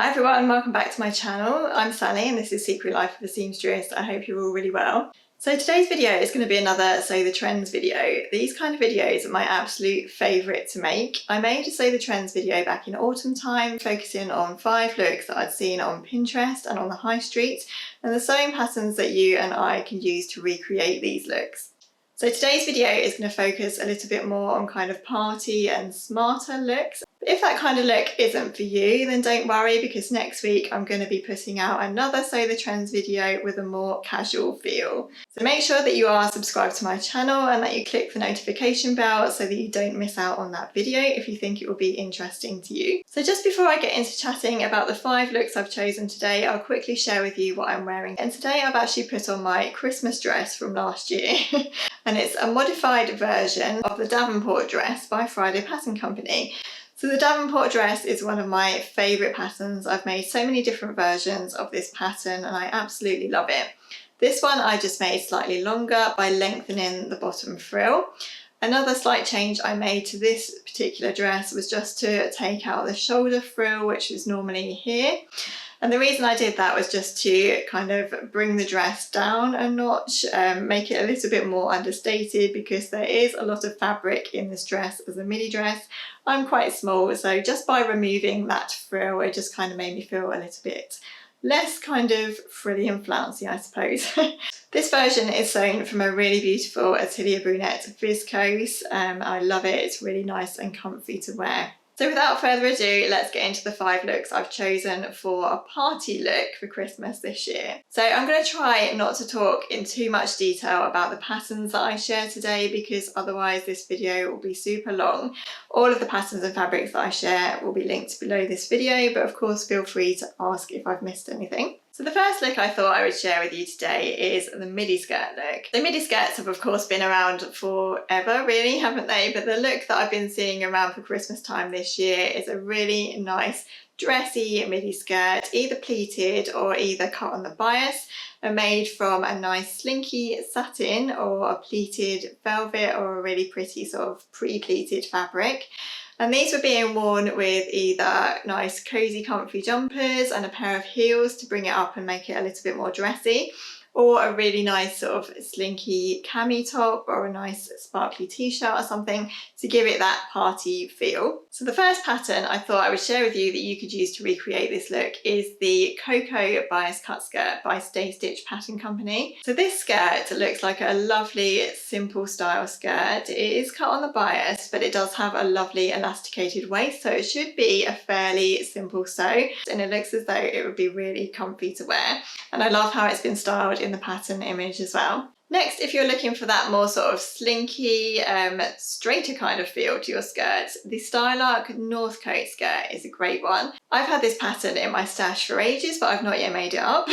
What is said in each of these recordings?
Hi everyone, welcome back to my channel. I'm Sally and this is Secret Life of a Seamstress. I hope you're all really well. So today's video is going to be another Sew the Trends video. These kind of videos are my absolute favourite to make. I made a Sew the Trends video back in autumn time, focusing on 5 looks that I'd seen on Pinterest and on the high street, and the sewing patterns that you and I can use to recreate these looks. So today's video is going to focus a little bit more on kind of party and smarter looks. If that kind of look isn't for you, then don't worry, because next week I'm going to be putting out another Sew the Trends video with a more casual feel. So make sure that you are subscribed to my channel and that you click the notification bell so that you don't miss out on that video if you think it will be interesting to you. So just before I get into chatting about the 5 looks I've chosen today, I'll quickly share with you what I'm wearing. And today I've actually put on my Christmas dress from last year. And it's a modified version of the Davenport dress by Friday Pattern Company. So the Davenport dress is one of my favourite patterns. I've made so many different versions of this pattern and I absolutely love it. This one I just made slightly longer by lengthening the bottom frill. Another slight change I made to this particular dress was just to take out the shoulder frill, which is normally here. And the reason I did that was just to kind of bring the dress down a notch, make it a little bit more understated, because there is a lot of fabric in this dress as a midi dress. I'm quite small, so just by removing that frill, it just kind of made me feel a little bit less kind of frilly and flouncy, I suppose. This version is sewn from a really beautiful Atelier Brunette viscose. I love it, it's really nice and comfy to wear. So without further ado, let's get into the 5 looks I've chosen for a party look for Christmas this year. So I'm going to try not to talk in too much detail about the patterns that I share today, because otherwise this video will be super long. All of the patterns and fabrics that I share will be linked below this video, but of course feel free to ask if I've missed anything. So the first look I thought I would share with you today is the midi skirt look. The midi skirts have of course been around forever really, haven't they? But the look that I've been seeing around for Christmas time this year is a really nice dressy midi skirt, either pleated or either cut on the bias, and made from a nice slinky satin or a pleated velvet or a really pretty sort of pre-pleated fabric. And these were being worn with either nice cozy comfy jumpers and a pair of heels to bring it up and make it a little bit more dressy, or a really nice sort of slinky cami top or a nice sparkly t-shirt or something to give it that party feel. So the first pattern I thought I would share with you that you could use to recreate this look is the Cocoa Bias Cut Skirt by Stay Stitch Pattern Company. So this skirt looks like a lovely simple style skirt. It is cut on the bias, but it does have a lovely elasticated waist, so it should be a fairly simple sew, and it looks as though it would be really comfy to wear. And I love how it's been styled in the pattern image as well. Next, if you're looking for that more sort of slinky, straighter kind of feel to your skirts, the Stylark Northcote skirt is a great one. I've had this pattern in my stash for ages, but I've not yet made it up.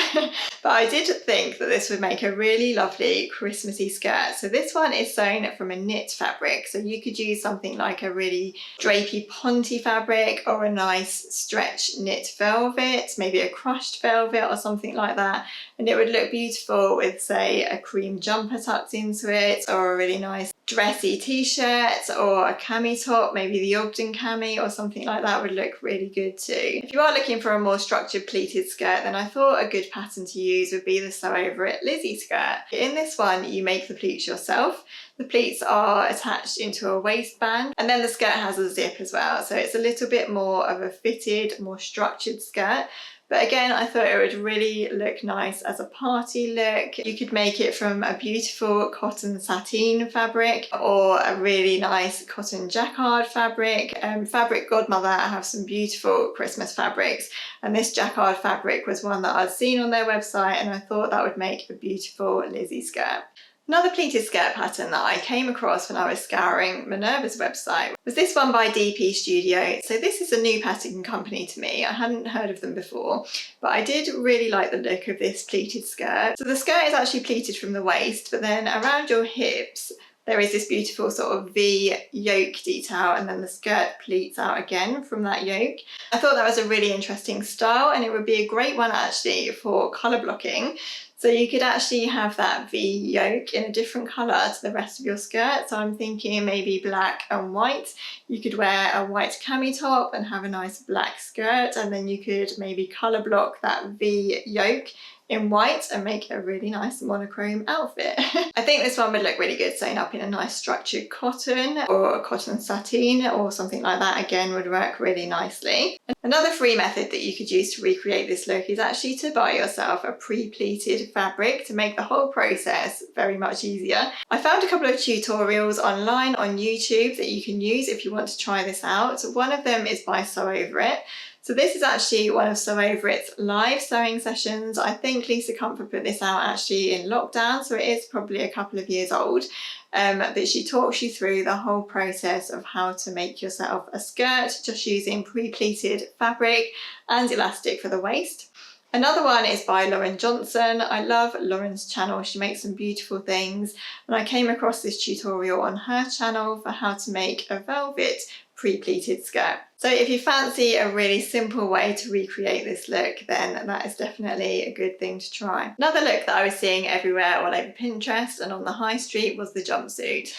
But I did think that this would make a really lovely Christmassy skirt. So this one is sewn from a knit fabric, so you could use something like a really drapey ponte fabric or a nice stretch knit velvet, maybe a crushed velvet or something like that, and it would look beautiful with, say, a cream jumper tucked into it, or a really nice dressy t-shirt, or a cami top, maybe the Ogden cami or something like that would look really good too. If you are looking for a more structured pleated skirt, then I thought a good pattern to use would be the Sew Over It Lizzie skirt. In this one you make the pleats yourself. The pleats are attached into a waistband, and then the skirt has a zip as well, so it's a little bit more of a fitted, more structured skirt. But again, I thought it would really look nice as a party look. You could make it from a beautiful cotton sateen fabric or a really nice cotton jacquard fabric. Fabric Godmother have some beautiful Christmas fabrics, and this jacquard fabric was one that I'd seen on their website, and I thought that would make a beautiful Lizzie skirt. Another pleated skirt pattern that I came across when I was scouring Minerva's website was this one by DP Studio. So this is a new pattern company to me. I hadn't heard of them before, but I did really like the look of this pleated skirt. So the skirt is actually pleated from the waist, but then around your hips there is this beautiful sort of V yoke detail, and then the skirt pleats out again from that yoke. I thought that was a really interesting style, and it would be a great one actually for colour blocking. So you could actually have that V yoke in a different colour to the rest of your skirt. So I'm thinking maybe black and white. You could wear a white cami top and have a nice black skirt, and then you could maybe colour block that V yoke in white and make a really nice monochrome outfit. I think this one would look really good sewn up in a nice structured cotton or a cotton sateen or something like that. Again, would work really nicely. Another free method that you could use to recreate this look is actually to buy yourself a pre-pleated fabric to make the whole process very much easier. I found a couple of tutorials online on YouTube that you can use if you want to try this out. One of them is by Sew Over It. So this is actually one of Sew Over It's live sewing sessions. I think Lisa Comfort put this out actually in lockdown, so it is probably a couple of years old. But she talks you through the whole process of how to make yourself a skirt just using pre-pleated fabric and elastic for the waist. Another one is by Lauren Johnson. I love Lauren's channel. She makes some beautiful things, and I came across this tutorial on her channel for how to make a velvet pre-pleated skirt. So if you fancy a really simple way to recreate this look, then that is definitely a good thing to try. Another look that I was seeing everywhere all over Pinterest and on the high street was the jumpsuit.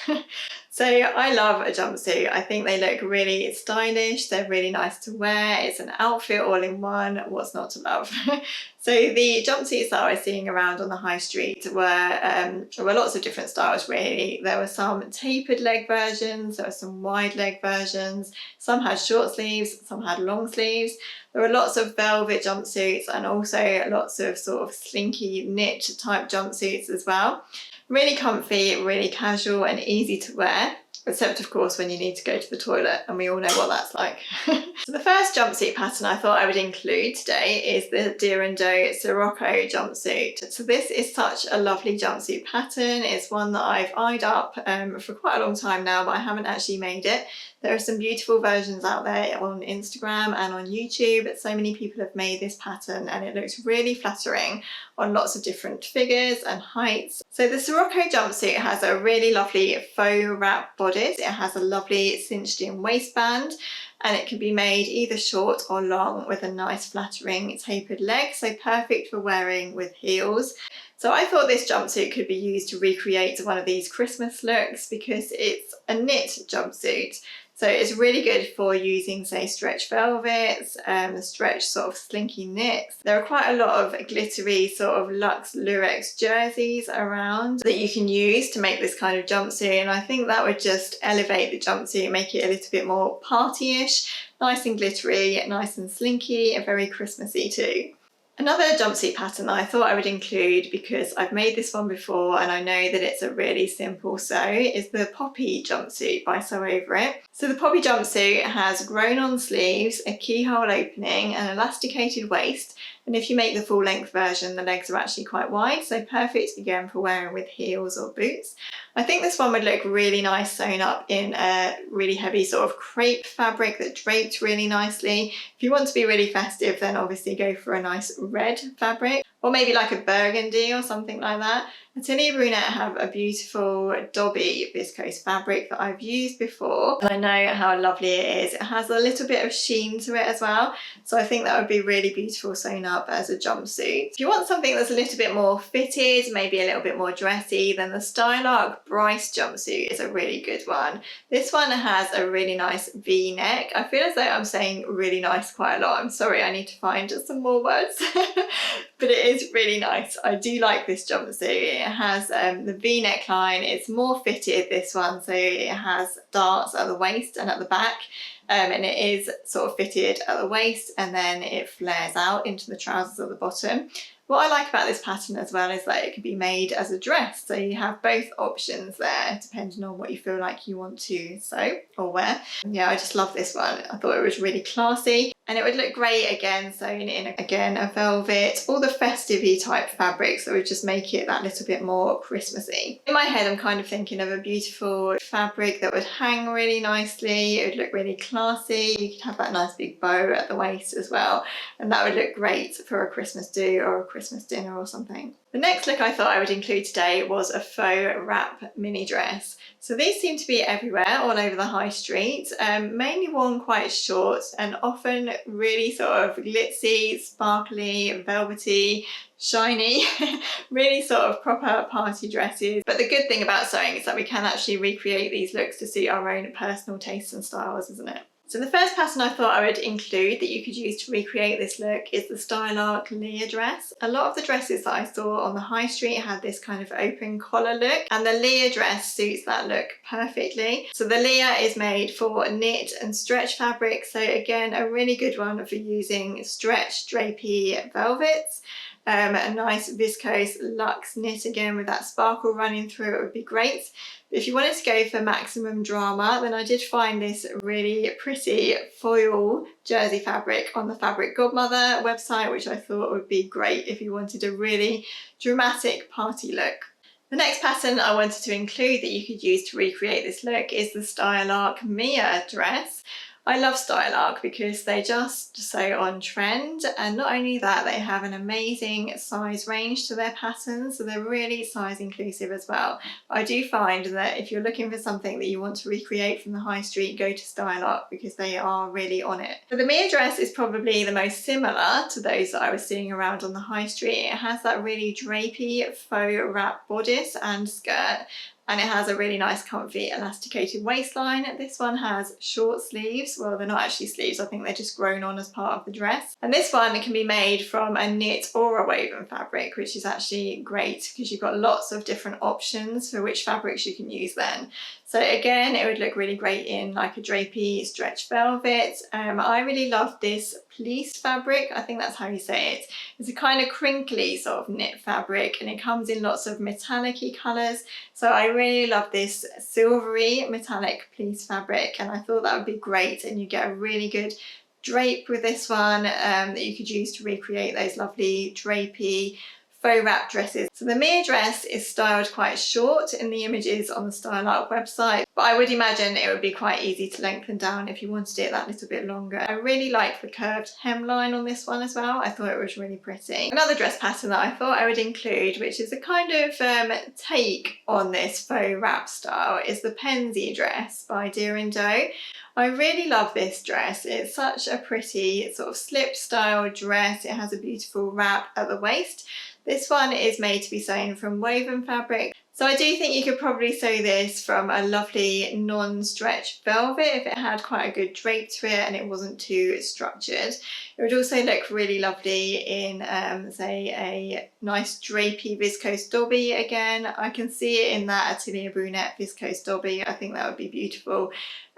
So I love a jumpsuit. I think they look really stylish. They're really nice to wear. It's an outfit all in one. What's not to love? So the jumpsuits that I was seeing around on the high street were lots of different styles really. There were some tapered leg versions, there were some wide leg versions, some had short sleeves, some had long sleeves. There were lots of velvet jumpsuits and also lots of sort of slinky knit type jumpsuits as well. Really comfy, really casual and easy to wear, except of course when you need to go to the toilet, and we all know what that's like. So the first jumpsuit pattern I thought I would include today is the Deer and Doe Sirocco jumpsuit. So this is such a lovely jumpsuit pattern. It's one that I've eyed up for quite a long time now, but I haven't actually made it. There are some beautiful versions out there on Instagram and on YouTube. So many people have made this pattern and it looks really flattering on lots of different figures and heights. So the Sirocco jumpsuit has a really lovely faux wrap bodice. It has a lovely cinched in waistband, and it can be made either short or long with a nice flattering tapered leg, so perfect for wearing with heels. So I thought this jumpsuit could be used to recreate one of these Christmas looks because it's a knit jumpsuit. So it's really good for using, say, stretch velvets, stretch sort of slinky knits. There are quite a lot of glittery sort of luxe lurex jerseys around that you can use to make this kind of jumpsuit, and I think that would just elevate the jumpsuit, make it a little bit more party-ish, nice and glittery, nice and slinky, and very Christmassy too. Another jumpsuit pattern that I thought I would include, because I've made this one before and I know that it's a really simple sew, is the Poppy jumpsuit by Sew Over It. So the Poppy jumpsuit has grown-on sleeves, a keyhole opening, an elasticated waist, and if you make the full length version, the legs are actually quite wide, so perfect again for wearing with heels or boots. I think this one would look really nice sewn up in a really heavy sort of crepe fabric that draped really nicely. If you want to be really festive, then obviously go for a nice red fabric, or maybe like a burgundy or something like that. Atelier Brunette have a beautiful Dobby viscose fabric that I've used before, and I know how lovely it is. It has a little bit of sheen to it as well, so I think that would be really beautiful sewn up as a jumpsuit. If you want something that's a little bit more fitted, maybe a little bit more dressy, then the Stylark Bryce jumpsuit is a really good one. This one has a really nice V-neck. I feel as though I'm saying really nice quite a lot. I'm sorry, I need to find some more words. But it is really nice. I do like this jumpsuit. It has the V neckline. It's more fitted, this one, so it has darts at the waist and at the back, and it is sort of fitted at the waist and then it flares out into the trousers at the bottom. What I like about this pattern as well is that it can be made as a dress, so you have both options there depending on what you feel like you want to sew or wear. Yeah, I just love this one. I thought it was really classy, and it would look great again sewn in again a velvet, all the festive-y type fabrics that would just make it that little bit more Christmassy. In my head I'm kind of thinking of a beautiful fabric that would hang really nicely. It would look really classy. You could have that nice big bow at the waist as well, and that would look great for a Christmas do or a Christmas Christmas dinner or something. The next look I thought I would include today was a faux wrap mini dress. So these seem to be everywhere, all over the high street, mainly worn quite short and often really sort of glitzy, sparkly, velvety, shiny, really sort of proper party dresses. But the good thing about sewing is that we can actually recreate these looks to suit our own personal tastes and styles, isn't it? So the first pattern I thought I would include that you could use to recreate this look is the Stylark Leah dress. A lot of the dresses that I saw on the high street had this kind of open collar look, and the Leah dress suits that look perfectly. So the Leah is made for knit and stretch fabric, so again a really good one for using stretch drapey velvets. A nice viscose luxe knit again with that sparkle running through it would be great. But if you wanted to go for maximum drama, then I did find this really pretty foil jersey fabric on the Fabric Godmother website, which I thought would be great if you wanted a really dramatic party look. The next pattern I wanted to include that you could use to recreate this look is the Stylark Mia dress. I love Stylark because they just so on trend, and not only that, they have an amazing size range to their patterns, so they're really size inclusive as well. I do find that if you're looking for something that you want to recreate from the high street, go to Stylark because they are really on it. So the Mia dress is probably the most similar to those that I was seeing around on the high street. It has that really drapey faux wrap bodice and skirt, and it has a really nice comfy elasticated waistline. This one has short sleeves. Well, they're not actually sleeves, I think they're just grown on as part of the dress. And this one can be made from a knit or a woven fabric, which is actually great because you've got lots of different options for which fabrics you can use then. So again, it would look really great in like a drapey stretch velvet. I really love this fleece fabric, I think that's how you say it. It's a kind of crinkly sort of knit fabric, and it comes in lots of metallic-y colours. So I really love this silvery metallic fleece fabric, and I thought that would be great, and you get a really good drape with this one that you could use to recreate those lovely drapey faux wrap dresses. So the Mia dress is styled quite short in the images on the Stylark website, but I would imagine it would be quite easy to lengthen down if you wanted it that little bit longer. I really like the curved hemline on this one as well. I thought it was really pretty. Another dress pattern that I thought I would include, which is a kind of take on this faux wrap style, is the Penzi dress by Deer and Doe. I really love this dress. It's such a pretty sort of slip style dress. It has a beautiful wrap at the waist. This one is made to be sewn from woven fabric. So I do think you could probably sew this from a lovely non-stretch velvet if it had quite a good drape to it and it wasn't too structured. It would also look really lovely in say a nice drapey viscose dobby again. I can see it in that Atelier Brunette viscose dobby. I think that would be beautiful.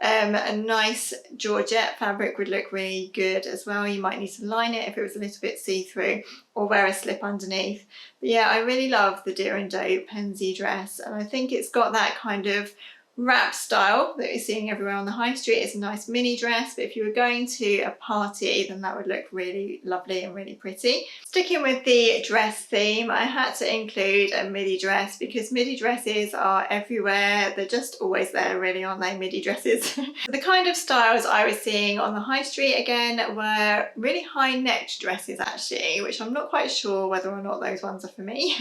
A nice georgette fabric would look really good as well. You might need to line it if it was a little bit see-through, or wear a slip underneath. But yeah, I really love the Deer and Doe Penzi dress, and I think it's got that kind of wrap style that you're seeing everywhere on the high street. It's a nice mini dress, but if you were going to a party, then that would look really lovely and really pretty. Sticking with the dress theme, I had to include a midi dress because midi dresses are everywhere. They're just always there, really, aren't they, midi dresses? The kind of styles I was seeing on the high street again were really high-necked dresses actually, which I'm not quite sure whether or not those ones are for me.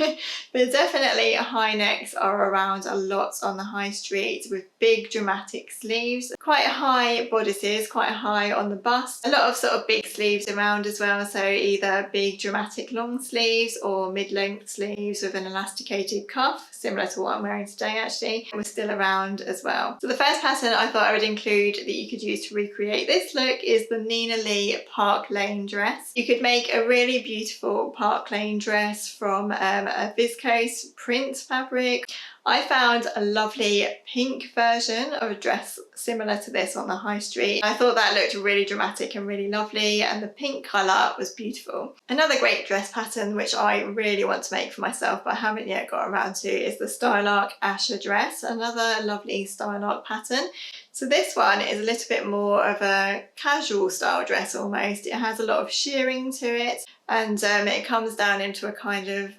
But definitely high necks are around a lot on the high street, with big dramatic sleeves, quite high bodices, quite high on the bust, a lot of sort of big sleeves around as well, so either big dramatic long sleeves or mid-length sleeves with an elasticated cuff, similar to what I'm wearing today actually, was still around as well. So the first pattern I thought I would include that you could use to recreate this look is the Nina Lee Park Lane dress. You could make a really beautiful Park Lane dress from a viscose print fabric. I found a lovely pink version of a dress similar to this on the high street. I thought that looked really dramatic and really lovely, and the pink colour was beautiful. Another great dress pattern which I really want to make for myself but I haven't yet got around to is the Stylark Asher dress, another lovely Stylark pattern. So this one is a little bit more of a casual style dress almost. It has a lot of shearing to it, and it comes down into a kind of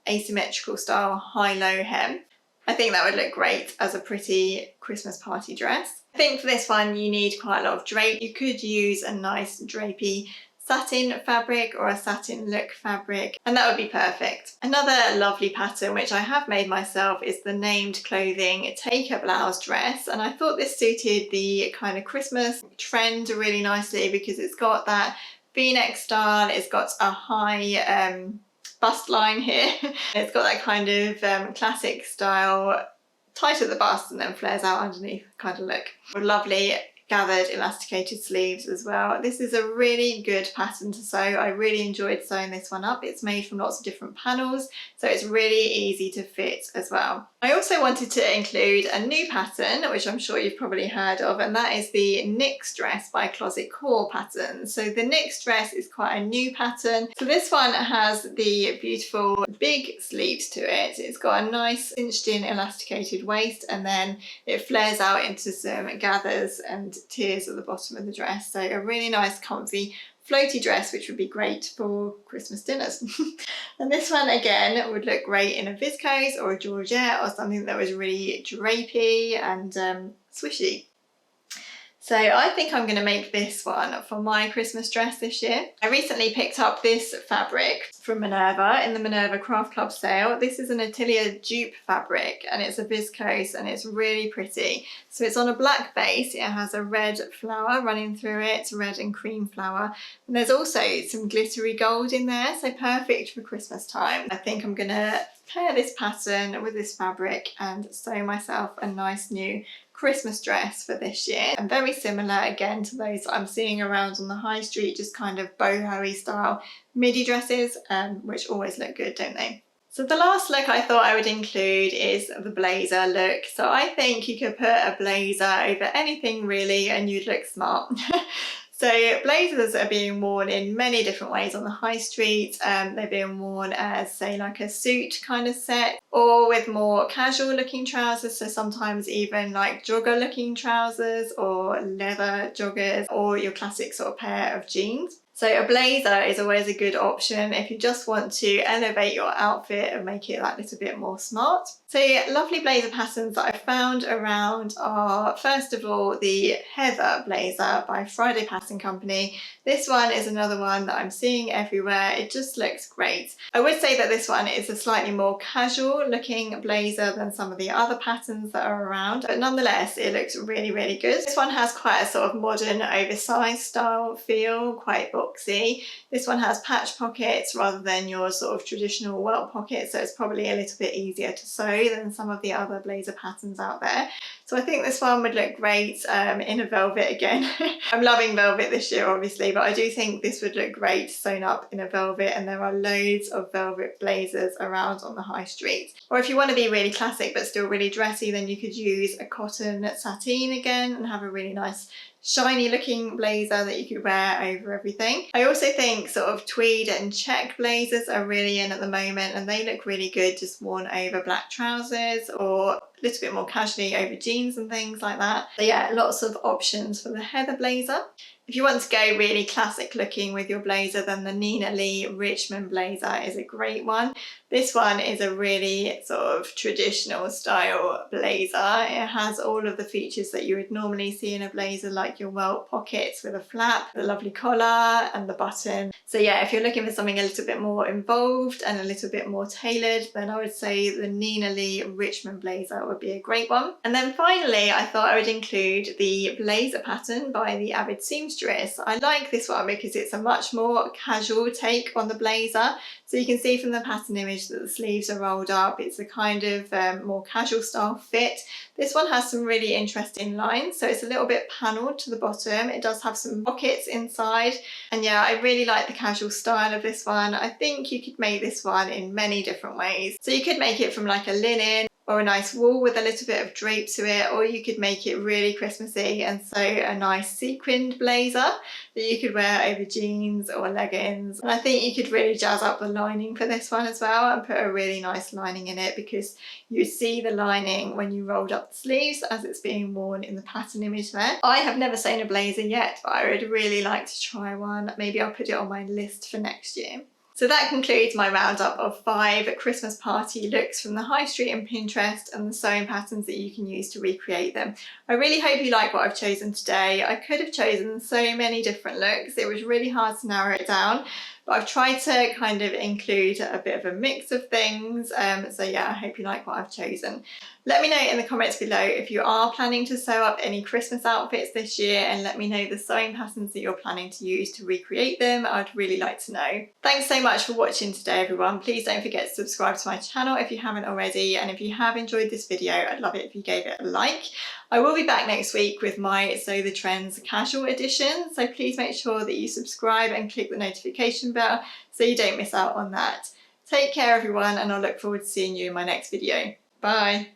asymmetrical style high-low hem. I think that would look great as a pretty Christmas party dress. I think for this one you need quite a lot of drape. You could use a nice drapey satin fabric or a satin look fabric, and that would be perfect. Another lovely pattern which I have made myself is the named clothing take-a blouse dress, and I thought this suited the kind of Christmas trend really nicely because it's got that V-neck style, it's got a high bust line here, it's got that kind of classic style tight at the bust and then flares out underneath kind of look. Lovely gathered elasticated sleeves as well. This is a really good pattern to sew. I really enjoyed sewing this one up. It's made from lots of different panels, so it's really easy to fit as well. I also wanted to include a new pattern, which I'm sure you've probably heard of, and that is the Knix dress by Closet Core pattern. So the Knix dress is quite a new pattern. So this one has the beautiful big sleeves to it. It's got a nice cinched in elasticated waist, and then it flares out into some gathers and tiers at the bottom of the dress. So a really nice comfy floaty dress which would be great for Christmas dinners. And this one again would look great in a viscose or a georgette or something that was really drapey and swishy. So I think I'm going to make this one for my Christmas dress this year. I recently picked up this fabric from Minerva in the Minerva Craft Club sale. This is an Atelier dupe fabric and it's a viscose and it's really pretty. So it's on a black base, it has a red flower running through it, red and cream flower. And there's also some glittery gold in there, so perfect for Christmas time. I think I'm going to pair this pattern with this fabric and sew myself a nice new Christmas dress for this year, and very similar again to those I'm seeing around on the high street, just kind of boho-y style midi dresses, which always look good, don't they? So the last look I thought I would include is the blazer look. So I think you could put a blazer over anything really and you'd look smart. So blazers are being worn in many different ways on the high street. They're being worn as, say, like a suit kind of set, or with more casual looking trousers, so sometimes even like jogger looking trousers or leather joggers, or your classic sort of pair of jeans. So a blazer is always a good option if you just want to elevate your outfit and make it that little bit more smart. So lovely blazer patterns that I found around are, first of all, the Heather blazer by Friday Pattern Company. This one is another one that I'm seeing everywhere. It just looks great. I would say that this one is a slightly more casual looking blazer than some of the other patterns that are around, but nonetheless it looks really, really good. This one has quite a sort of modern oversized style feel, quite boxy. This one has patch pockets rather than your sort of traditional welt pockets, so it's probably a little bit easier to sew than some of the other blazer patterns out there. So I think this one would look great in a velvet again. I'm loving velvet this year obviously, but I do think this would look great sewn up in a velvet, and there are loads of velvet blazers around on the high street. Or if you want to be really classic but still really dressy, then you could use a cotton sateen again and have a really nice shiny looking blazer that you could wear over everything. I also think sort of tweed and check blazers are really in at the moment, and they look really good just worn over black trousers or a little bit more casually over jeans and things like that. So yeah, lots of options for the Heather blazer. If you want to go really classic looking with your blazer, then the Nina Lee Richmond blazer is a great one. This one is a really sort of traditional style blazer. It has all of the features that you would normally see in a blazer, like your welt pockets with a flap, the lovely collar and the button. So yeah, if you're looking for something a little bit more involved and a little bit more tailored, then I would say the Nina Lee Richmond blazer would be a great one. And then finally, I thought I would include the blazer pattern by the Avid Seamstress. I like this one because it's a much more casual take on the blazer. So you can see from the pattern image that the sleeves are rolled up. It's a kind of more casual style fit. This one has some really interesting lines, so it's a little bit panelled to the bottom. It does have some pockets inside, and yeah, I really like the casual style of this one. I think you could make this one in many different ways. So you could make it from like a linen or a nice wool with a little bit of drape to it, or you could make it really Christmassy and sew a nice sequined blazer that you could wear over jeans or leggings. And I think you could really jazz up the lining for this one as well and put a really nice lining in it, because you see the lining when you rolled up the sleeves as it's being worn in the pattern image there. I have never sewn a blazer yet, but I would really like to try one. Maybe I'll put it on my list for next year. So that concludes my roundup of 5 Christmas party looks from the high street and Pinterest and the sewing patterns that you can use to recreate them. I really hope you like what I've chosen today. I could have chosen so many different looks. It was really hard to narrow it down, but I've tried to kind of include a bit of a mix of things. So yeah, I hope you like what I've chosen. Let me know in the comments below if you are planning to sew up any Christmas outfits this year, and let me know the sewing patterns that you're planning to use to recreate them. I'd really like to know. Thanks so much for watching today, everyone. Please don't forget to subscribe to my channel if you haven't already, and if you have enjoyed this video, I'd love it if you gave it a like. I will be back next week with my Sew the Trends casual edition, so please make sure that you subscribe and click the notification bell so you don't miss out on that. Take care, everyone, and I'll look forward to seeing you in my next video. Bye!